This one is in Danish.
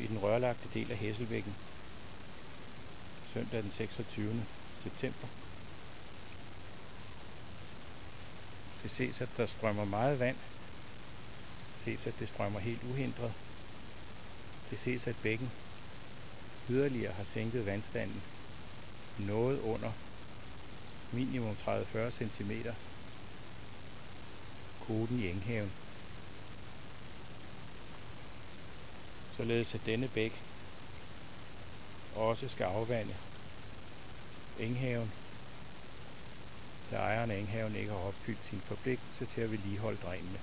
i den rørlagte del af Hesselbækken søndag den 26. september. Det ses, at der strømmer meget vand. Det ses, at det strømmer helt uhindret. Det ses, at bækken yderligere har sænket vandstanden noget under minimum 30-40 cm koden i Enghaven. Således at denne bæk også skal afvande Enghaven, da ejeren af Enghaven ikke har opfyldt sin forpligtelse til at vedligeholde drænene.